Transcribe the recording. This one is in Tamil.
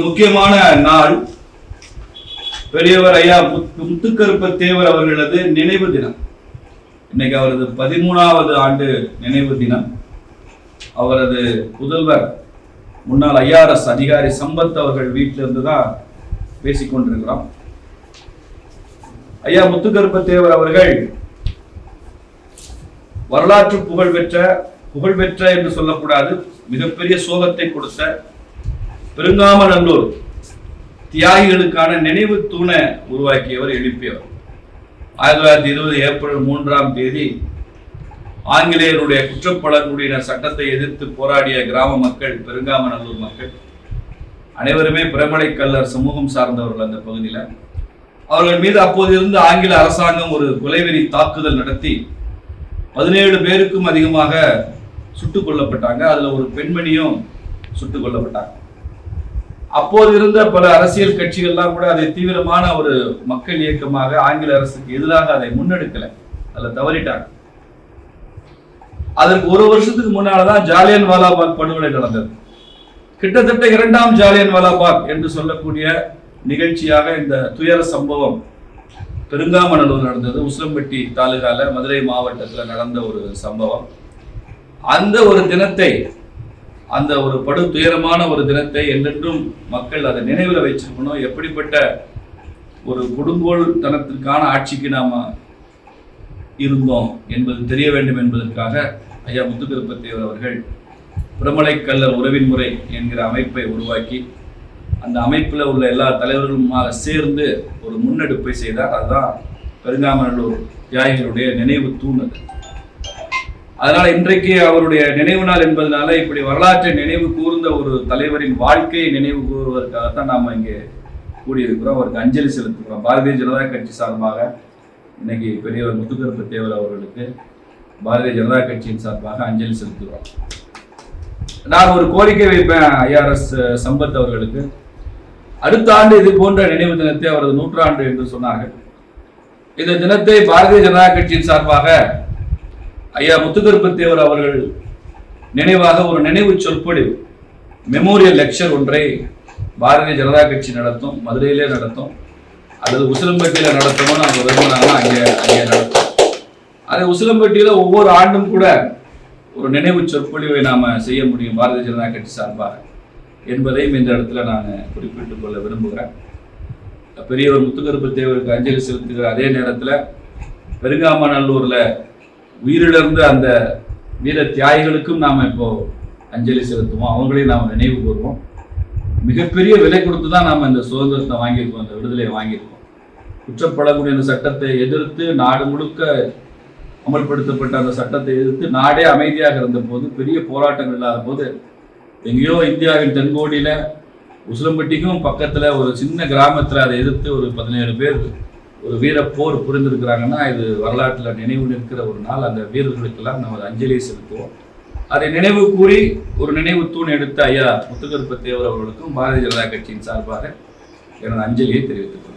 முக்கியமான நாள் பெரியவர் ஐயா முத்துக்கருப்ப தேவர் அவர்களது நினைவு தினம். இன்னைக்கு அவரது 13வது ஆண்டு நினைவு தினம். அவரது புதல்வர் முன்னாள் ஐஆர்எஸ் அதிகாரி சம்பத் அவர்கள் வீட்டிலிருந்து தான் பேசிக்கொண்டிருக்கிறோம். ஐயா முத்துக்கருப்ப தேவர் அவர்கள் வரலாற்று புகழ்பெற்ற என்று சொல்லக்கூடாது, மிகப்பெரிய சோகத்தை கொடுத்த பெருங்காமநல்லூர் தியாகிகளுக்கான நினைவு தூணை உருவாக்கியவர், எழுப்பியவர். 1920 ஏப்ரல் 3ஆம் தேதி ஆங்கிலேயருடைய குற்றப்பழங்குடியினர் சட்டத்தை எதிர்த்து போராடிய கிராம மக்கள், பெருங்காமநல்லூர் மக்கள் அனைவருமே பிரமலைக்கல்லர் சமூகம் சார்ந்தவர்கள். அந்த பகுதியில் அவர்கள் மீது அப்போது இருந்து ஆங்கில அரசாங்கம் ஒரு கொலைவெறி தாக்குதல் நடத்தி 17 பேருக்கும் அதிகமாக சுட்டுக் கொல்லப்பட்டாங்க. அதுல ஒரு பெண்மணியும் சுட்டுக் கொல்லப்பட்டாங்க. அப்போது இருந்த பல அரசியல் கட்சிகள்லாம் கூட அதை தீவிரமான ஒரு மக்கள் இயக்கமாக ஆங்கில அரசுக்கு எதிராக அதை முன்னெடுக்கல, அதுல தவறிட்டாங்க. அதற்கு ஒரு வருஷத்துக்கு முன்னால்தான் ஜாலியன் வாலாபாக் படுகொலை நடந்தது. கிட்டத்தட்ட 2ஆம் ஜாலியன் வாலாபாக் என்று சொல்லக்கூடிய நிகழ்ச்சியாக இந்த துயர சம்பவம் பெருங்காமநல்லூர் நடந்தது. உசிலம்பட்டி தாலுகால மதுரை மாவட்டத்தில் நடந்த ஒரு சம்பவம். அந்த ஒரு தினத்தை, அந்த ஒரு படு துயரமான ஒரு தினத்தை என்றென்றும் மக்கள் அதை நினைவில் வச்சிருக்கணும். எப்படிப்பட்ட ஒரு கொடுங்கோல்தனத்திற்கான ஆட்சிக்கு நாம இருந்தோம் என்பது தெரிய வேண்டும் என்பதற்காக ஐயா முத்துக்கருப்ப தேவர் அவர்கள் பிரமலைக்கல்லர் உறவின் முறை என்கிற அமைப்பை உருவாக்கி அந்த அமைப்பில் உள்ள எல்லா தலைவர்களுமாக சேர்ந்து ஒரு முன்னெடுப்பை செய்தார். அதுதான் பெருங்காமநல்லூர் தியாகிகளுடைய நினைவு தூண். அதனால இன்றைக்கு அவருடைய நினைவு நாள் என்பதனால இப்படி வரலாற்றை நினைவு கூர்ந்த ஒரு தலைவரின் வாழ்க்கையை நினைவு கூறுவதற்காகத்தான் நாம இங்கே கூடியிருக்கிறோம். அவருக்கு அஞ்சலி செலுத்துகிறோம். பாரதிய ஜனதா கட்சி சார்பாக இன்னைக்கு பெரியவர் முத்துக்கருப்ப தேவர் அவர்களுக்கு பாரதிய ஜனதா கட்சியின் சார்பாக அஞ்சலி செலுத்துகிறோம். நான் ஒரு கோரிக்கை வைப்பேன் ஐஆர்எஸ் சம்பத் அவர்களுக்கு. அடுத்த ஆண்டு இது போன்ற நினைவு தினத்தை அவரது 100ஆண்டு என்று சொன்னார்கள். இந்த தினத்தை பாரதிய ஜனதா கட்சியின் சார்பாக ஐயா முத்துக்கருப்ப தேவர் அவர்கள் நினைவாக ஒரு நினைவு சொற்பொழிவு, மெமோரியல் லெக்சர் ஒன்றை பாரதிய ஜனதா கட்சி நடத்தும், மதுரையிலே நடத்தும், அல்லது உசிலம்பட்டியில நடத்தணும்னு அவங்க விரும்பினாங்கன்னா அங்கே நடத்தும். அது உசிலம்பட்டியில ஒவ்வொரு ஆண்டும் கூட ஒரு நினைவு சொற்பொழிவை நாம செய்ய முடியும் பாரதிய ஜனதா கட்சி சார்பாக என்பதையும் இந்த இடத்துல நான் குறிப்பிட்டுக் கொள்ள விரும்புகிறேன். பெரியவர் முத்துக்கருப்ப தேவருக்கு அஞ்சலி செலுத்துகிற அதே நேரத்தில் பெருங்காமநல்லூர்ல உயிரிழந்த அந்த வீர தியாகிகளுக்கும் நாம் இப்போ அஞ்சலி செலுத்துவோம், அவங்களையும் நாம் நினைவு கூறுவோம். மிகப்பெரிய விலை கொடுத்து தான் நாம் இந்த சுதந்திரத்தை வாங்கியிருக்கோம், இந்த விடுதலையை வாங்கியிருக்கோம். குற்றப்பழங்குடியினர் சட்டத்தை எதிர்த்து நாடு முழுக்க அமல்படுத்தப்பட்ட அந்த சட்டத்தை எதிர்த்து நாடே அமைதியாக இருந்த போது, பெரிய போராட்டங்கள் இல்லாத போது, எங்கேயோ இந்தியாவின் தென்கோடியில உசிலம்பட்டிக்கும் பக்கத்துல ஒரு சின்ன கிராமத்துல அதை எதிர்த்து ஒரு 17 பேர் ஒரு வீர போர் புரிந்திருக்கிறாங்கன்னா இது வரலாற்றில் நினைவு நிற்கிற ஒரு நாள். அந்த வீரர்களுக்கெல்லாம் நம்ம அஞ்சலியை செலுத்துவோம். அதை நினைவு கூறி ஒரு நினைவு தூண் எடுத்த ஐயா முத்துக்கருப்ப தேவர் அவர்களுக்கும் பாரதிய ஜனதா கட்சியின் சார்பாக எனது அஞ்சலியை தெரிவித்துக் கொள்கிறேன்.